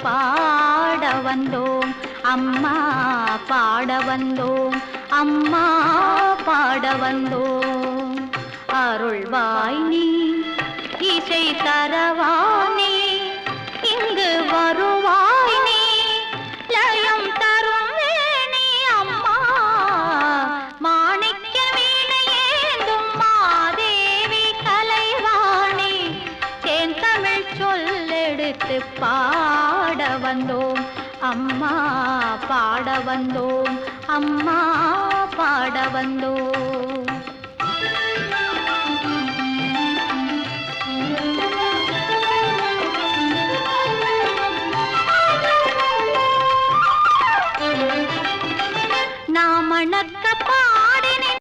பாட வந்தோம் அம்மா பாட வந்தோம் அம்மா பாட வந்தோம் அருள்வாய் நீ இசை தரவானே இங்கு வருவாய் நீ லயம் தரும் வேணி அம்மா மாணிக்க வீணையேந்தும் மாதேவி கலைவாணி தேன் தமிழ் சொல்லெடுத்து பாட வந்தோம் அம்மா பாட வந்தோம் அம்மா பாட வந்தோம்